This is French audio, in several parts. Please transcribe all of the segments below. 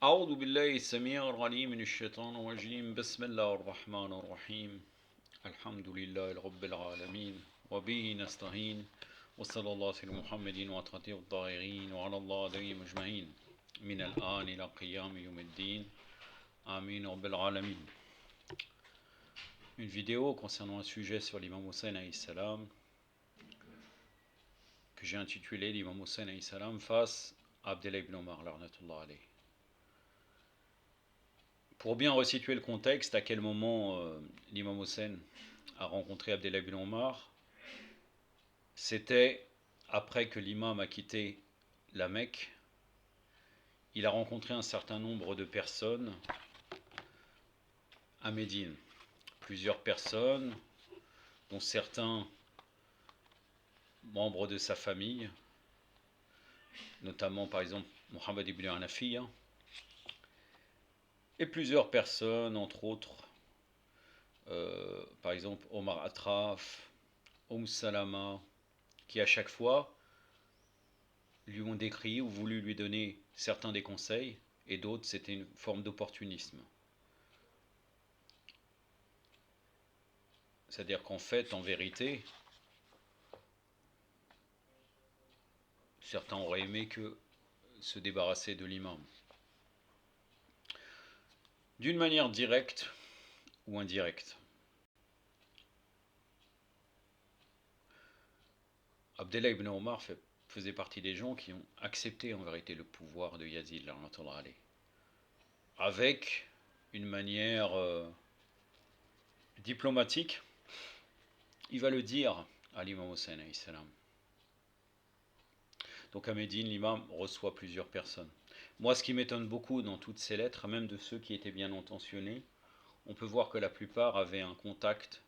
أعوذ بالله السميع العليم من الشيطان الرجيم بسم الله الرحمن الرحيم الحمد لله رب العالمين وبه نستعين وصلى الله على محمد وعلى الطاهرين وعلى الله عليهم أجمعين من الآن إلى قيام يوم الدين آمين رب العالمين. Une vidéo concernant un sujet sur l'imam Hussein alayhi salam que j'ai intitulé l'imam Hussein alayhi salam face à Abdullah ibn Omar la'natullah alayhi. Pour bien resituer le contexte, à quel moment l'imam Hussein a rencontré Abdullah ibn Omar, c'était après que l'imam a quitté la Mecque. Il a rencontré un certain nombre de personnes à Médine. Plusieurs personnes, dont certains membres de sa famille, notamment par exemple Mohammed ibn Hanafiya, et plusieurs personnes, entre autres, par exemple Omar Atraf, Salama, qui à chaque fois lui ont décrit ou voulu lui donner certains des conseils, et d'autres c'était une forme d'opportunisme. C'est-à-dire qu'en fait, en vérité, certains auraient aimé que se débarrasser de l'imam. D'une manière directe ou indirecte. Abdullah ibn Omar faisait partie des gens qui ont accepté en vérité le pouvoir de Yazid, avec une manière diplomatique. Il va le dire à l'imam Hussein alayhi salam. Donc à Médine, l'imam reçoit plusieurs personnes. Moi, ce qui m'étonne beaucoup dans toutes ces lettres, même de ceux qui étaient bien intentionnés, on peut voir que la plupart avaient un contact,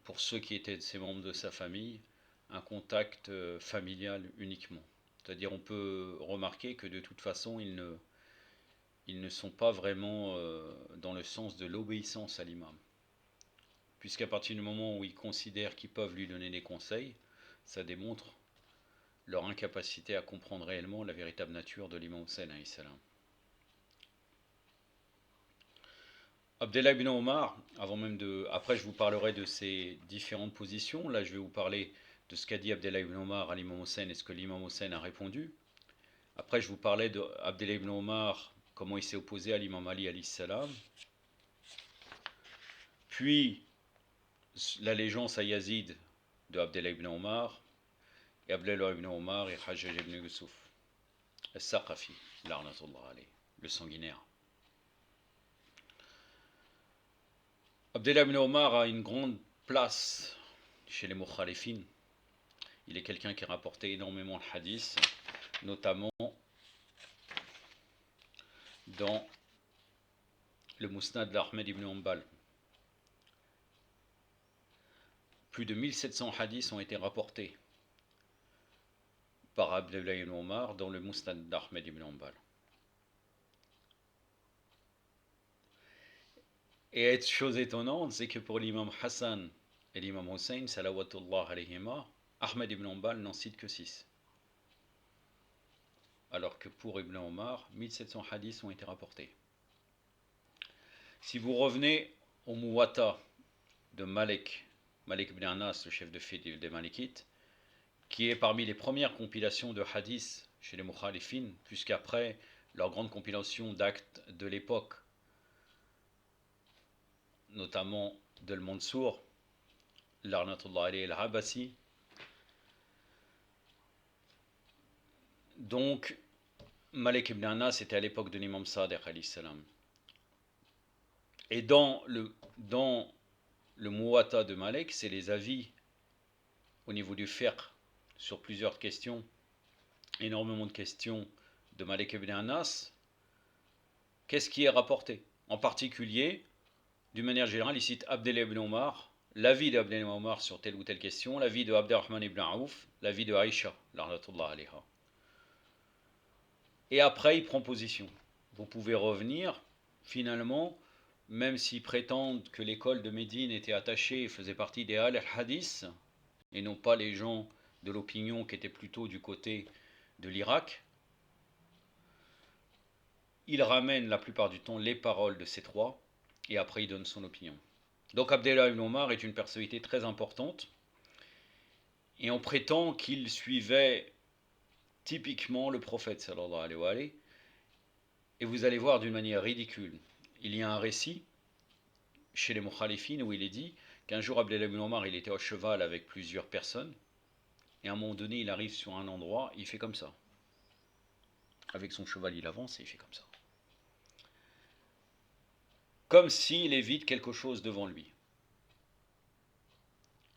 pour ceux qui étaient ces membres de sa famille, un contact familial uniquement. C'est-à-dire on peut remarquer que de toute façon, ils ne sont pas vraiment dans le sens de l'obéissance à l'imam. Puisqu'à partir du moment où ils considèrent qu'ils peuvent lui donner des conseils, ça démontre leur incapacité à comprendre réellement la véritable nature de l'imam Hussein alayhi salam. Abdullah ibn Omar, après je vous parlerai de ses différentes positions. Là je vais vous parler de ce qu'a dit Abdullah ibn Omar à l'imam Hussein et ce que l'imam Hussein a répondu. Après je vous parlais d'Abdullah ibn Omar, comment il s'est opposé à l'imam Ali alayhi salam. Puis l'allégeance à Yazid de Abdullah ibn Omar, et Abdullah ibn Omar et Hajjaj ibn Yusuf al-Saqafi, le sanguinaire. Abdullah ibn Omar a une grande place chez les Mukhalifin. Il est quelqu'un qui a rapporté énormément de hadiths, notamment dans le Musnad d'Ahmed ibn Hanbal. Plus de 1700 hadiths ont été rapportés par Abdullah ibn Omar dans le Musnad d'Ahmed ibn Hanbal. Et chose étonnante, c'est que pour l'imam Hassan et l'imam Hussein, salawatullah alayhima, Ahmed ibn Hanbal n'en cite que 6. Alors que pour Ibn Omar, 1700 hadiths ont été rapportés. Si vous revenez au Muwatta de Malik ibn Anas, le chef de file des Malikites, qui est parmi les premières compilations de hadiths chez les Mukhalifin, puisqu'après leur grande compilation d'actes de l'époque, notamment de Mansour, Larnatullah alayhi al-Habasi. Donc, Malik ibn Anas était à l'époque de l'imam Sadiq alayhi salam. Et dans le Muwatta de Malik, c'est les avis au niveau du fiqh sur plusieurs questions, énormément de questions de Malik ibn Anas. Qu'est-ce qui est rapporté? En particulier, d'une manière générale, il cite Abdullah ibn Omar, l'avis d'Abdullah ibn Omar sur telle ou telle question, l'avis de Abdurrahman ibn Aouf, l'avis de Aïcha, l'arnatullah alayha. Et après, il prend position. Vous pouvez revenir, finalement, même s'ils prétendent que l'école de Médine était attachée et faisait partie des al-Hadith, et non pas les gens de l'opinion qui étaient plutôt du côté de l'Irak, il ramène la plupart du temps les paroles de ces trois, et après il donne son opinion. Donc Abdullah ibn Omar est une personnalité très importante, et on prétend qu'il suivait typiquement le prophète sallallahu alayhi wa alayhi. Et vous allez voir d'une manière ridicule. Il y a un récit chez les Mukhalifines où il est dit qu'un jour Abdullah ibn Omar il était au cheval avec plusieurs personnes, et à un moment donné il arrive sur un endroit, il fait comme ça. Avec son cheval il avance et il fait comme ça. Comme s'il évite quelque chose devant lui.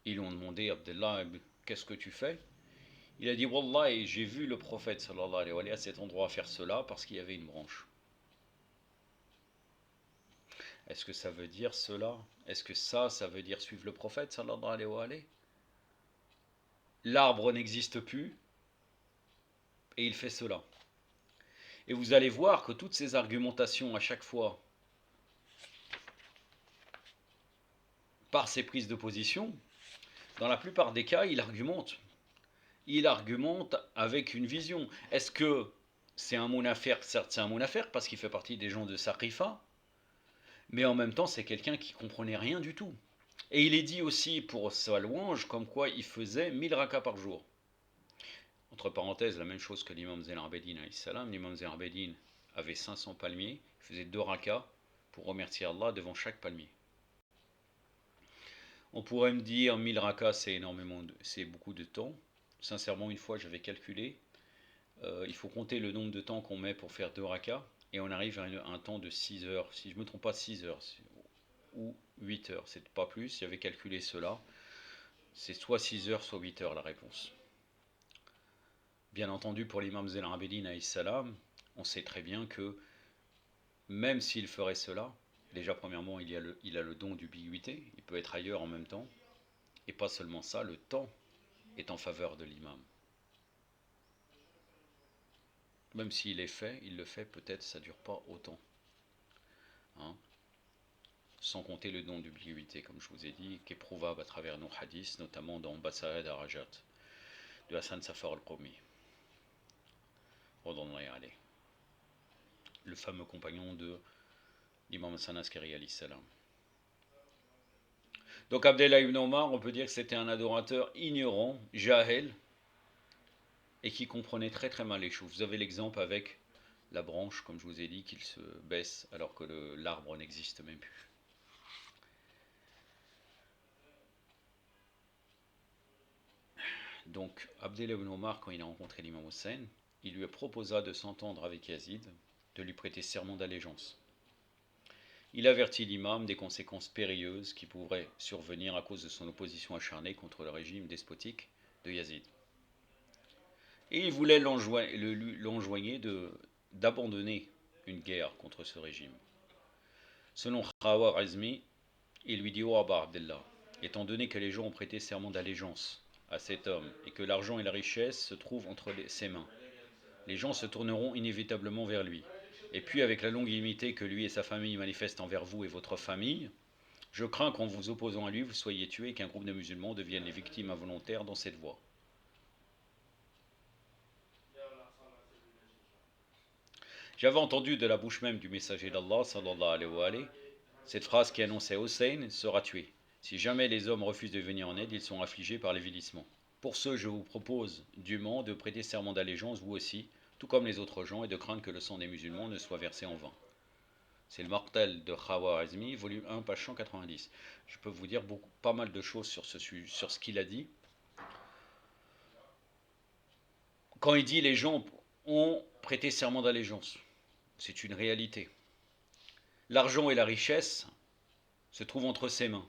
Ils lui ont demandé, Abdullah, qu'est-ce que tu fais? Il a dit, Wallah, j'ai vu le prophète sallallahu alayhi wa sallam à cet endroit faire cela parce qu'il y avait une branche. Est-ce que ça veut dire cela? Est-ce que ça veut dire suivre le prophète sallallahu alayhi wa sallam? L'arbre n'existe plus et il fait cela. Et vous allez voir que toutes ces argumentations à chaque fois, par ses prises de position, dans la plupart des cas, il argumente. Il argumente avec une vision. Est-ce que c'est un monafère? Certes, c'est un monafère parce qu'il fait partie des gens de Saqifa, mais en même temps, c'est quelqu'un qui comprenait rien du tout. Et il est dit aussi pour sa louange comme quoi il faisait 1000 rakas par jour. Entre parenthèses, la même chose que l'imam Zayn al-Abidin alayhi salam. L'imam Zayn al-Abidin avait 500 palmiers, il faisait 2 rakas pour remercier Allah devant chaque palmier. On pourrait me dire 1000 rakas c'est énormément, c'est beaucoup de temps. Sincèrement, une fois j'avais calculé, il faut compter le nombre de temps qu'on met pour faire 2 rakas, et on arrive à un temps de 6 heures, si je ne me trompe pas, 6 heures, ou 8 heures, c'est pas plus, j'avais calculé cela, c'est soit 6 heures, soit 8 heures la réponse. Bien entendu, pour l'imam Zayn al-Abidin alayhi salam, on sait très bien que même s'il ferait cela, déjà premièrement il a le don d'ubiquité, il peut être ailleurs en même temps, et pas seulement ça, le temps est en faveur de l'imam. Même s'il est fait, il le fait peut-être, ça ne dure pas autant. Hein, sans compter le don d'ubiquité, comme je vous ai dit, qui est prouvable à travers nos hadiths, notamment dans Basa'ad Arajat, de Hassan Safar al-Qawmi. Le fameux compagnon de l'imam Hassan Askari alayhi salam. Donc Abdullah ibn Omar, on peut dire que c'était un adorateur ignorant, jahel, et qui comprenait très très mal les choses. Vous avez l'exemple avec la branche, comme je vous ai dit, qu'il se baisse alors que l'arbre n'existe même plus. Donc Abdullah ibn Omar, quand il a rencontré l'imam Hussein, il lui proposa de s'entendre avec Yazid, de lui prêter serment d'allégeance. Il avertit l'imam des conséquences périlleuses qui pourraient survenir à cause de son opposition acharnée contre le régime despotique de Yazid. Et il voulait l'enjoigner d'abandonner une guerre contre ce régime. Selon Khawarizmi, il lui dit: Oh Abba Abdullah, étant donné que les gens ont prêté serment d'allégeance à cet homme et que l'argent et la richesse se trouvent entre ses mains, les gens se tourneront inévitablement vers lui. Et puis, avec la longue inimité que lui et sa famille manifestent envers vous et votre famille, je crains qu'en vous opposant à lui, vous soyez tués et qu'un groupe de musulmans devienne les victimes involontaires dans cette voie. J'avais entendu de la bouche même du messager d'Allah, sallallahu alayhi wa alayhi, cette phrase qui annonçait: Hussein sera tué. Si jamais les hommes refusent de venir en aide, ils sont affligés par l'évilissement. Pour ce, je vous propose dûment de prêter serment d'allégeance, vous aussi, tout comme les autres gens, et de craindre que le sang des musulmans ne soit versé en vain. C'est le Martel de Khawarizmi, volume 1, page 190. Je peux vous dire pas mal de choses sur ce qu'il a dit. Quand il dit les gens ont prêté serment d'allégeance, c'est une réalité. L'argent et la richesse se trouvent entre ses mains.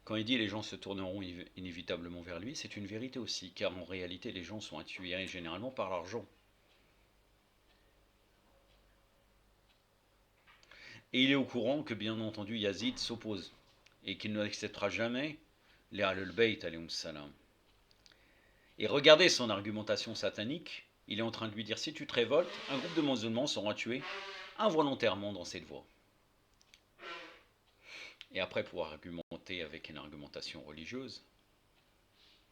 Quand il dit les gens se tourneront inévitablement vers lui, c'est une vérité aussi, car en réalité les gens sont attirés généralement par l'argent. Et il est au courant que bien entendu Yazid s'oppose et qu'il n'acceptera jamais les Ahlul Bayt alayhim salam. Et regardez son argumentation satanique, il est en train de lui dire: si tu te révoltes, un groupe de musulmans sera tué involontairement dans cette voie. Et après, pour argumenter avec une argumentation religieuse,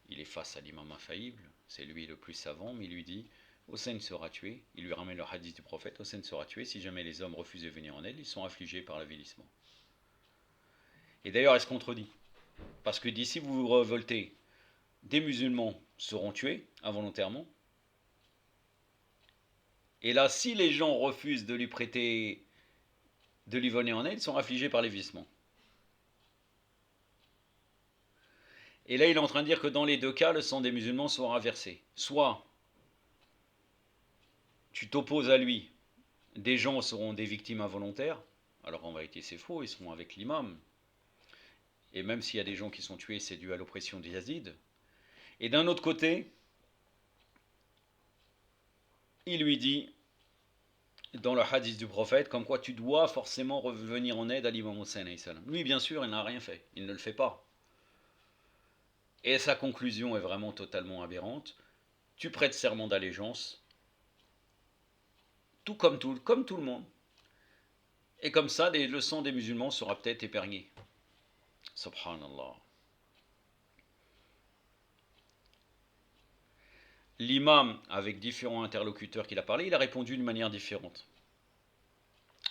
il est face à l'imam infaillible, c'est lui le plus savant, mais il lui dit: Hossein sera tué. Il lui ramène le hadith du prophète. Hossein sera tué. Si jamais les hommes refusent de venir en aide, ils sont affligés par l'avilissement. Et d'ailleurs, elle se contredit. Parce que d'ici vous vous révoltez, des musulmans seront tués involontairement. Et là, si les gens refusent de lui prêter, de lui venir en aide, ils sont affligés par l'avilissement. Et là, il est en train de dire que dans les deux cas, le sang des musulmans sera versé. Soit tu t'opposes à lui, des gens seront des victimes involontaires. Alors en vérité, c'est faux, ils seront avec l'imam. Et même s'il y a des gens qui sont tués, c'est dû à l'oppression des Yazid. Et d'un autre côté, il lui dit, dans le hadith du prophète, comme quoi tu dois forcément revenir en aide à l'imam Hussein. Lui, bien sûr, il n'a rien fait. Il ne le fait pas. Et sa conclusion est vraiment totalement aberrante. Tu prêtes serment d'allégeance, comme tout le monde. Et comme ça, le sang des musulmans sera peut-être épargné. Subhanallah. L'imam, avec différents interlocuteurs qu'il a parlé, il a répondu d'une manière différente.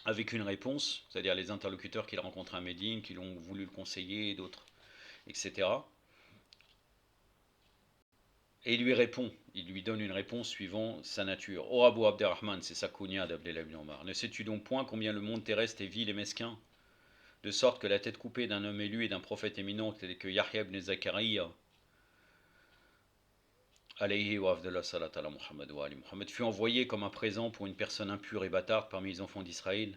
Avec une réponse, c'est-à-dire les interlocuteurs qu'il a rencontrés à Médine, qui l'ont voulu le conseiller, et d'autres, etc. Et il lui répond, il lui donne une réponse suivant sa nature. Oh Abu Abderrahman, c'est sa kunya d'Abdellah ibn Omar. Ne sais-tu donc point combien le monde terrestre est vil et mesquin, de sorte que la tête coupée d'un homme élu et d'un prophète éminent tel que Yahya ibn Zakaria, alayhi wa afdallah salat ala Muhammad wa ali Muhammad, fut envoyé comme un présent pour une personne impure et bâtarde parmi les enfants d'Israël.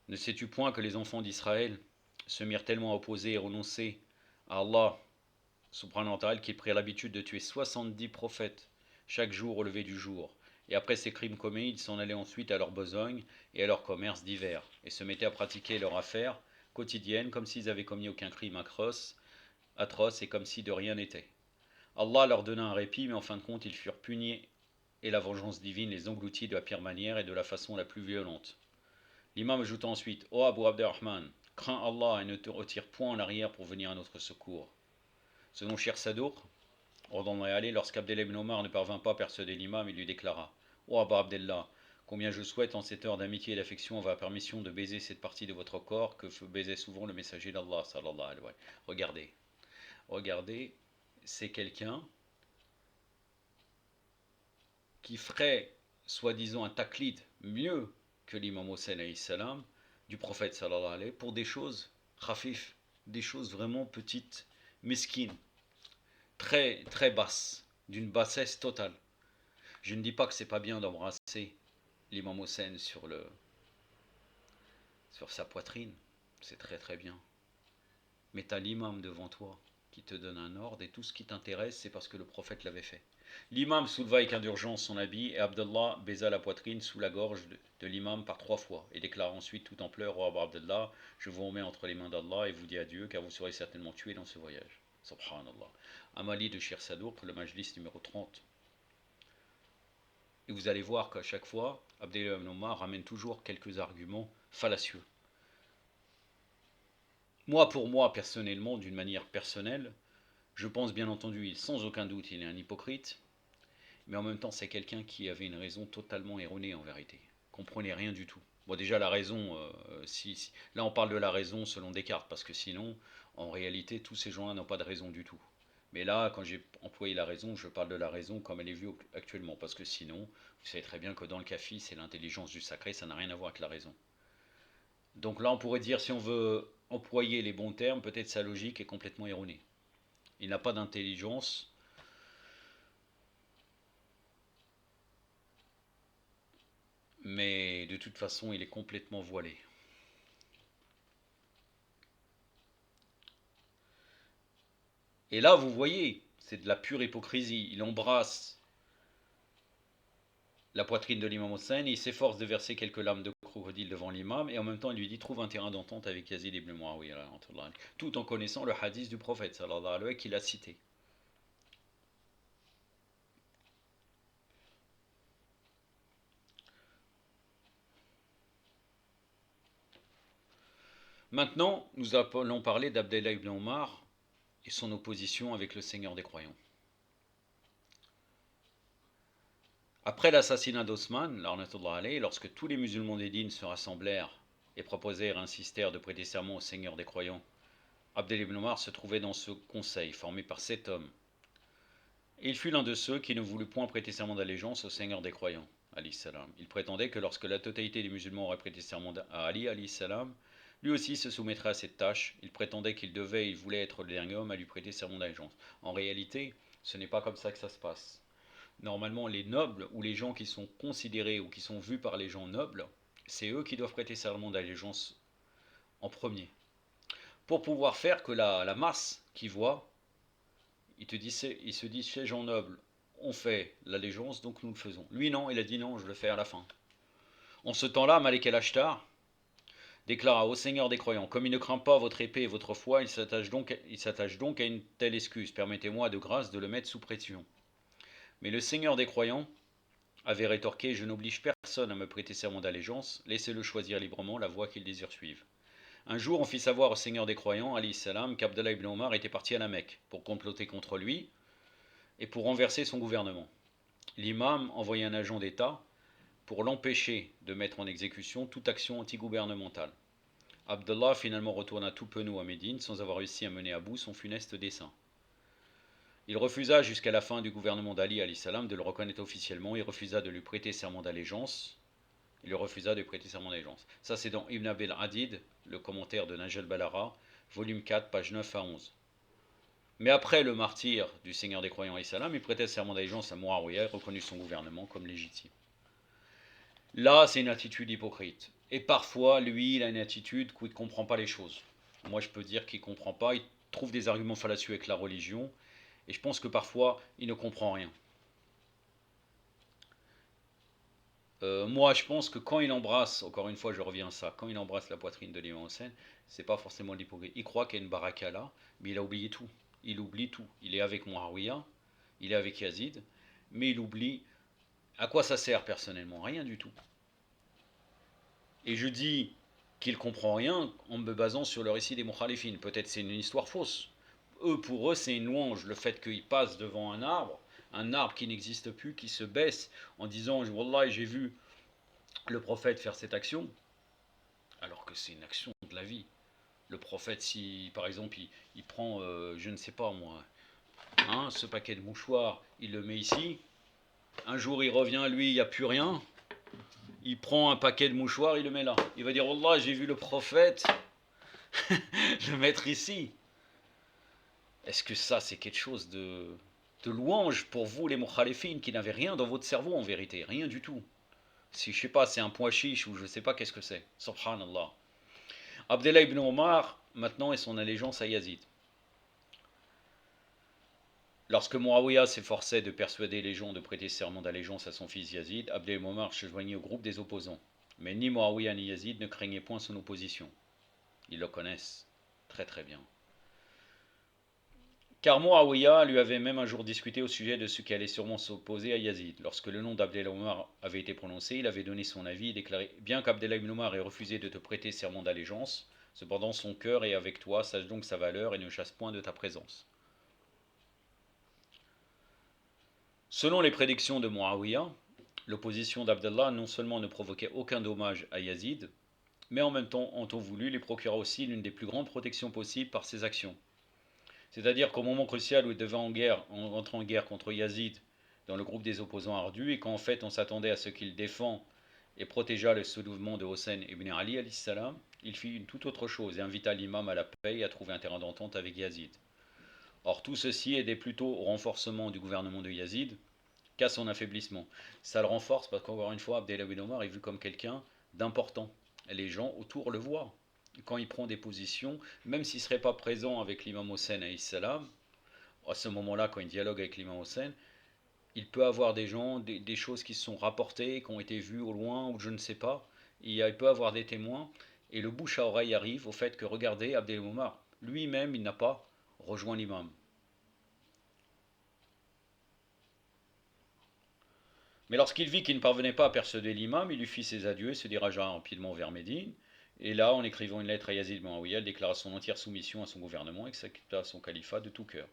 Ne sais-tu point que les enfants d'Israël se mirent tellement opposés et renoncer à Allah subhanahu wa ta'ala qu'ils prirent l'habitude de tuer 70 prophètes chaque jour au lever du jour. Et après ces crimes commis, ils s'en allaient ensuite à leur besogne et à leur commerce divers, et se mettaient à pratiquer leurs affaires quotidiennes comme s'ils avaient commis aucun crime atroce et comme si de rien n'était. Allah leur donna un répit, mais en fin de compte, ils furent punis, et la vengeance divine les engloutit de la pire manière et de la façon la plus violente. L'imam ajouta ensuite, ô Abu Abderrahman, crains Allah et ne te retire point en arrière pour venir à notre secours. Selon Shir Sadour, ordonnant aller, lorsqu'Abdellah ibn Omar ne parvint pas à persuader l'imam, il lui déclara, ô Abu Abdellah, combien je souhaite en cette heure d'amitié et d'affection avoir permission de baiser cette partie de votre corps que baisait souvent le messager d'Allah, sallallahu alayhi wa sallam. Regardez, c'est quelqu'un qui ferait, soi-disant, un taqlid mieux que l'imam Hussein alayhi salam, du prophète sallallahu alayhi wa sallam, pour des choses khafif, des choses vraiment petites, mesquines, très, très basses, d'une bassesse totale. Je ne dis pas que c'est pas bien d'embrasser l'imam Hussein sur sa poitrine, c'est très très bien. Mais tu as l'imam devant toi qui te donne un ordre et tout ce qui t'intéresse, c'est parce que le prophète l'avait fait. L'imam souleva avec indulgence son habit et Abdallah baisa la poitrine sous la gorge de l'imam par 3 fois et déclara ensuite tout en pleurs, ô Abu Abdallah, je vous remets entre les mains d'Allah et vous dis adieu car vous serez certainement tués dans ce voyage. Subhanallah. Amali de Shir Sadour pour le majlis numéro 30. Et vous allez voir qu'à chaque fois, Abdellah ibn Omar ramène toujours quelques arguments fallacieux. Pour moi, personnellement, d'une manière personnelle, je pense bien entendu, sans aucun doute, il est un hypocrite, mais en même temps, c'est quelqu'un qui avait une raison totalement erronée en vérité. Comprenait rien du tout. Bon, déjà, la raison, là on parle de la raison selon Descartes, parce que sinon, en réalité, tous ces gens-là n'ont pas de raison du tout. Mais là, quand j'ai employé la raison, je parle de la raison comme elle est vue actuellement, parce que sinon, vous savez très bien que dans le Kafi, c'est l'intelligence du sacré, ça n'a rien à voir avec la raison. Donc là, on pourrait dire, si on veut employer les bons termes, peut-être sa logique est complètement erronée. Il n'a pas d'intelligence. Mais de toute façon, il est complètement voilé. Et là, vous voyez, c'est de la pure hypocrisie. Il embrasse la poitrine de l'imam Hussein et il s'efforce de verser quelques larmes de crocodile devant l'imam et en même temps il lui dit trouve un terrain d'entente avec Yazid ibn Muawiyah, tout en connaissant le hadith du prophète sallallahu alayhi wa sallam qu'il a cité. Maintenant, nous allons parler d'Abdellah ibn Omar et son opposition avec le Seigneur des croyants. Après l'assassinat d'Osman, larnatullah alayhi, lorsque tous les musulmans d'Édine se rassemblèrent et proposèrent et insistèrent de prêter serment au Seigneur des croyants, Abdel ibn Omar se trouvait dans ce conseil formé par 7 hommes. Et il fut l'un de ceux qui ne voulut point prêter serment d'allégeance au Seigneur des croyants. Il prétendait que lorsque la totalité des musulmans aurait prêté serment à Ali, lui aussi se soumettrait à cette tâche. Il prétendait il voulait être le dernier homme à lui prêter serment d'allégeance. En réalité, ce n'est pas comme ça que ça se passe. Normalement, les nobles ou les gens qui sont considérés ou qui sont vus par les gens nobles, c'est eux qui doivent prêter serment d'allégeance en premier. Pour pouvoir faire que la masse qui voit, il se dit, ces gens nobles ont fait l'allégeance, donc nous le faisons. Lui non, il a dit non, je le fais à la fin. En ce temps-là, Malik el-Ashtar déclara au Seigneur des croyants, comme il ne craint pas votre épée et votre foi, il s'attache donc à une telle excuse. Permettez-moi de grâce de le mettre sous pression. Mais le Seigneur des croyants avait rétorqué, je n'oblige personne à me prêter serment d'allégeance, laissez-le choisir librement la voie qu'il désire suivre. Un jour, on fit savoir au Seigneur des croyants, alayhi salam, qu'Abdallah ibn Omar était parti à la Mecque pour comploter contre lui et pour renverser son gouvernement. L'imam envoya un agent d'État pour l'empêcher de mettre en exécution toute action antigouvernementale. Abdallah finalement retourna tout penaud à Médine sans avoir réussi à mener à bout son funeste dessein. Il refusa jusqu'à la fin du gouvernement d'Ali alayhi salam de le reconnaître officiellement et refusa de lui prêter serment d'allégeance. Ça c'est dans Ibn Abil Adid, le commentaire de Najal Balara, volume 4, page 9 à 11. Mais après le martyr du Seigneur des croyants alayhi salam, il prêtait serment d'allégeance à Muawiyah et reconnut son gouvernement comme légitime. Là, c'est une attitude hypocrite. Et parfois, lui, il a une attitude où il ne comprend pas les choses. Moi, je peux dire qu'il ne comprend pas, il trouve des arguments fallacieux avec la religion, et je pense que parfois, il ne comprend rien. Moi, je pense que quand il embrasse, encore une fois, je reviens à ça, quand il embrasse la poitrine de l'imam Hossein, c'est pas forcément l'hypocrite. Il croit qu'il y a une baraka là, mais il a oublié tout. Il oublie tout. Il est avec Muawiyah, il est avec Yazid, mais il oublie à quoi ça sert personnellement. Rien du tout. Et je dis qu'il comprend rien en me basant sur le récit des Mukhalifin. Peut-être c'est une histoire fausse. Pour eux, c'est une louange, le fait qu'ils passent devant un arbre qui n'existe plus, qui se baisse, en disant Wallah, j'ai vu le prophète faire cette action, alors que c'est une action de la vie. Le prophète, si par exemple il prend, je ne sais pas moi, ce paquet de mouchoirs, il le met ici, un jour il revient, lui, il n'y a plus rien, il prend un paquet de mouchoirs, il le met là. Il va dire Wallah, j'ai vu le prophète le mettre ici. Est-ce que ça, c'est quelque chose de louange pour vous, les mukhalifines, qui n'avez rien dans votre cerveau en vérité, rien du tout. Si je sais pas, c'est un point chiche ou je sais pas qu'est-ce que c'est. Subhanallah. Abdallah ibn Omar, maintenant, est son allégeance à Yazid. Lorsque Muawiyah s'efforçait de persuader les gens de prêter serment d'allégeance à son fils Yazid, Abdallah ibn Omar se joignit au groupe des opposants. Mais ni Muawiyah ni Yazid ne craignaient point son opposition. Ils le connaissent très très bien. Car Muawiyah lui avait même un jour discuté au sujet de ce qui allait sûrement s'opposer à Yazid. Lorsque le nom d'Abdallah ibn Omar avait été prononcé, il avait donné son avis et déclaré « Bien qu'Abdallah ibn Omar ait refusé de te prêter serment d'allégeance, cependant son cœur est avec toi, sache donc sa valeur et ne chasse point de ta présence. » Selon les prédictions de Muawiyah, l'opposition d'Abdallah non seulement ne provoquait aucun dommage à Yazid, mais en même temps, en temps voulu, lui procura aussi l'une des plus grandes protections possibles par ses actions. C'est-à-dire qu'au moment crucial où il devait entrer en guerre contre Yazid dans le groupe des opposants ardus, et qu'en fait on s'attendait à ce qu'il défend et protégea le soulèvement de Hossein ibn Ali, il fit une toute autre chose et invita l'imam à la paix et à trouver un terrain d'entente avec Yazid. Or tout ceci aidait plutôt au renforcement du gouvernement de Yazid qu'à son affaiblissement. Ça le renforce parce qu'encore une fois, Abdallah ibn Omar est vu comme quelqu'un d'important. Les gens autour le voient. Quand il prend des positions, même s'il ne serait pas présent avec l'imam Hossein à ce moment-là, quand il dialogue avec l'imam Hossein, il peut avoir des gens, des choses qui se sont rapportées, qui ont été vues au loin, ou je ne sais pas. Il peut avoir des témoins, et le bouche à oreille arrive au fait que, regardez, Abdel Omar, lui-même, il n'a pas rejoint l'imam. Mais lorsqu'il vit qu'il ne parvenait pas à persuader l'imam, il lui fit ses adieux et se dirigea rapidement vers Médine. Et là, en écrivant une lettre à Yazid ibn Muawiyah, il déclara son entière soumission à son gouvernement et accepta son califat de tout cœur.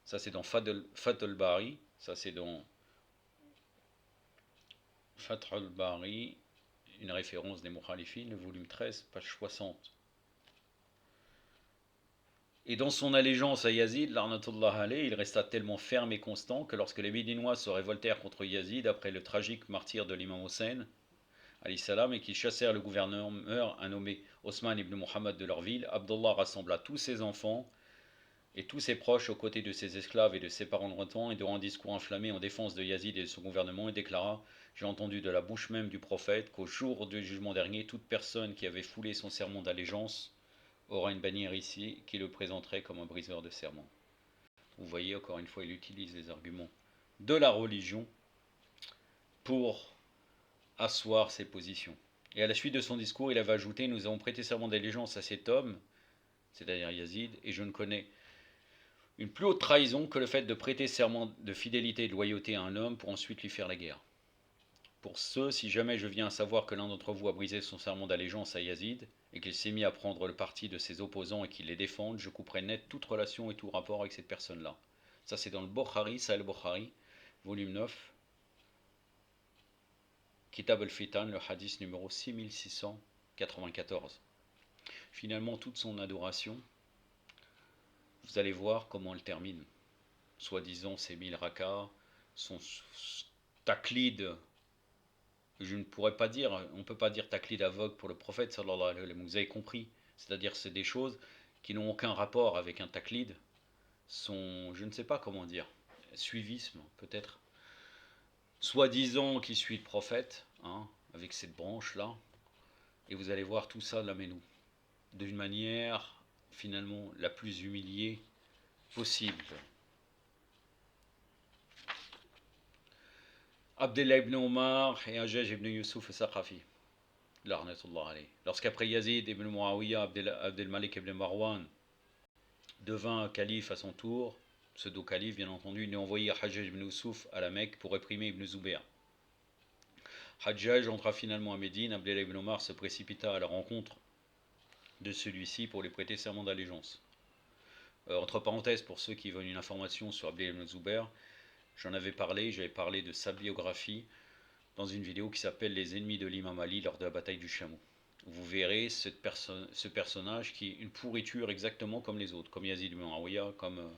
Ça, c'est dans Fath al-Bari, ça, c'est dans Fath al-Bari, une référence des Mukhalifin, le volume 13, page 60. Et dans son allégeance à Yazid, l'arnatullah alayh, il resta tellement ferme et constant que lorsque les Médinois se révoltèrent contre Yazid après le tragique martyre de l'imam Hossein, alayhi salam, et qu'ils chassèrent le gouverneur un nommé Osman ibn Muhammad de leur ville, Abdullah rassembla tous ses enfants et tous ses proches aux côtés de ses esclaves et de ses parents lointains, et durant un discours enflammé en défense de Yazid et de son gouvernement, il déclara: J'ai entendu de la bouche même du prophète qu'au jour du jugement dernier, toute personne qui avait foulé son serment d'allégeance aura une bannière ici qui le présenterait comme un briseur de serment. Vous voyez, encore une fois, il utilise les arguments de la religion pour asseoir ses positions. Et à la suite de son discours, il avait ajouté: Nous avons prêté serment d'allégeance à cet homme, c'est-à-dire Yazid, et je ne connais une plus haute trahison que le fait de prêter serment de fidélité et de loyauté à un homme pour ensuite lui faire la guerre. Pour ce, si jamais je viens à savoir que l'un d'entre vous a brisé son serment d'allégeance à Yazid, et qu'il s'est mis à prendre le parti de ses opposants et qu'il les défende, je couperai net toute relation et tout rapport avec cette personne-là. Ça, c'est dans le Bukhari, Sahih Bukhari, volume 9, Kitab al-Fitan, le hadith numéro 6694. Finalement, toute son adoration, vous allez voir comment elle termine. Soi-disant ses 1000 rakats, son taklid, je ne pourrais pas dire, on ne peut pas dire taklid aveugle pour le prophète sallallahu alayhi wa sallam, vous avez compris, c'est-à-dire c'est des choses qui n'ont aucun rapport avec un taklid, sont, je ne sais pas comment dire, suivisme peut-être, soi-disant qui suit le prophète, hein, avec cette branche-là, et vous allez voir tout ça, l'amène-nous, d'une manière finalement la plus humiliée possible. Abdullah ibn Omar et Hajjaj ibn Yusuf al-Saqafi, l'arnatullah alayh. Lorsqu'après Yazid ibn Muawiyah, Abdel Malik ibn Marwan devint calife à son tour, pseudo-calife bien entendu, il a envoyé Hajjaj ibn Yusuf à la Mecque pour réprimer Ibn Zubayr. Hajjaj entra finalement à Médine, Abdullah ibn Omar se précipita à la rencontre de celui-ci pour lui prêter serment d'allégeance. Entre parenthèses, pour ceux qui veulent une information sur Abdullah ibn Zubayr, j'avais parlé de sa biographie dans une vidéo qui s'appelle Les ennemis de l'imam Ali lors de la bataille du Chameau. Vous verrez ce personnage qui est une pourriture exactement comme les autres, comme Yazid ibn Muawiyah, comme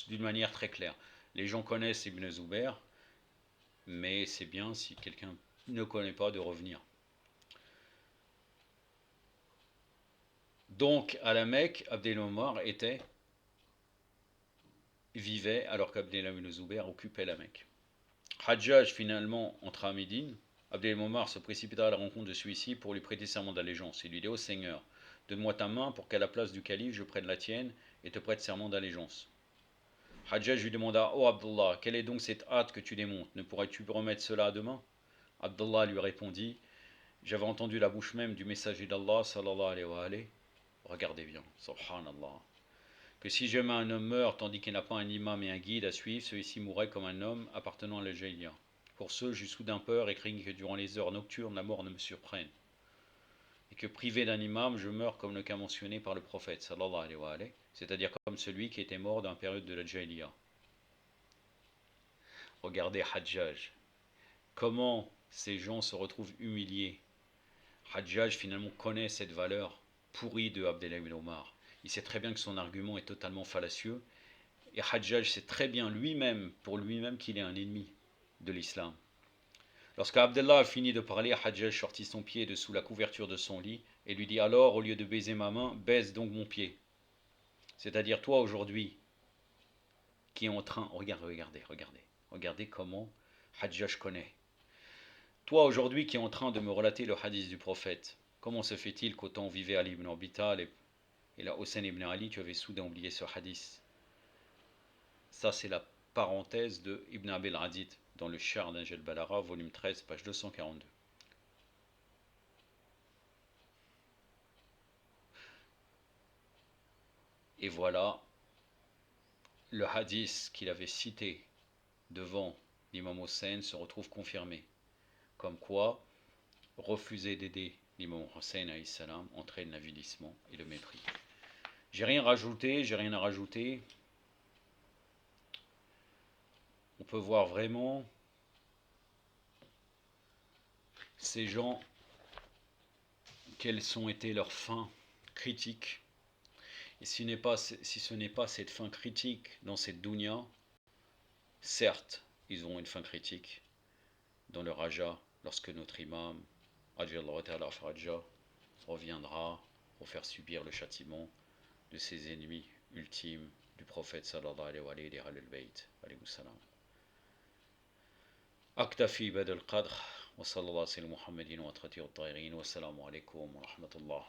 d'une manière très claire. Les gens connaissent Ibn Zubayr, mais c'est bien si quelqu'un ne connaît pas de revenir. Donc à la Mecque, Abdel Omar vivait alors qu'Abdullah ibn Zubayr occupait la Mecque. Hajjaj finalement entra à Médine. Abdel Omar se précipita à la rencontre de celui-ci pour lui prêter serment d'allégeance. Il lui dit: Ô Seigneur, donne-moi ta main pour qu'à la place du calife je prenne la tienne et te prête serment d'allégeance. Hajjaj lui demanda: Ô Abdullah, quelle est donc cette hâte que tu démontres? Ne pourrais-tu remettre cela à demain? Abdullah lui répondit: J'avais entendu la bouche même du messager d'Allah sallallahu alayhi wa alayhi. Regardez bien, subhanallah, que si jamais un homme meurt tandis qu'il n'a pas un imam et un guide à suivre, celui-ci mourrait comme un homme appartenant à la Jahiliya. Pour ce, j'eus soudain peur et craignis que durant les heures nocturnes, la mort ne me surprenne. Et que privé d'un imam, je meurs comme le cas mentionné par le prophète, sallallahu alayhi wa alayhi, c'est-à-dire comme celui qui était mort dans la période de la Jahiliya. Regardez Hajjaj. Comment ces gens se retrouvent humiliés. Hajjaj finalement connaît cette valeur pourrie de Abdullah ibn Omar. Il sait très bien que son argument est totalement fallacieux. Et Hajjaj sait très bien lui-même, pour lui-même, qu'il est un ennemi de l'islam. Lorsqu'Abdallah a fini de parler, Hajjaj sortit son pied de sous la couverture de son lit et lui dit: Alors, au lieu de baiser ma main, baise donc mon pied. C'est-à-dire, toi aujourd'hui, qui est en train... Regardez comment Hajjaj connaît. Toi aujourd'hui qui est en train de me relater le hadith du prophète, comment se fait-il qu'au temps où vivait Ali ibn Abi Talib et là Hossein ibn Ali, tu avais soudain oublié ce hadith? Ça, c'est la parenthèse de Ibn Abil Adid dans le Char d'Angel Balara, volume 13, page 242. Et voilà le hadith qu'il avait cité devant l'imam Hossein se retrouve confirmé. Comme quoi, refuser d'aider l'imam Hossein entraîne l'avilissement et le mépris. J'ai rien à rajouter. On peut voir vraiment ces gens, quelles ont été leurs fins critiques. Et si ce n'est pas cette fin critique dans cette dunya, certes, ils auront une fin critique dans le raja, lorsque notre imam, Ajallahu Ta'ala Faraja, reviendra pour faire subir le châtiment de ses ennemis ultimes du prophète sallallahu alayhi wa alayhi al-bayt alayhi salam. أكتفي بهذا القدر وصلى الله على سيدنا محمد وأطهره الطاهرين والسلام عليكم ورحمة الله.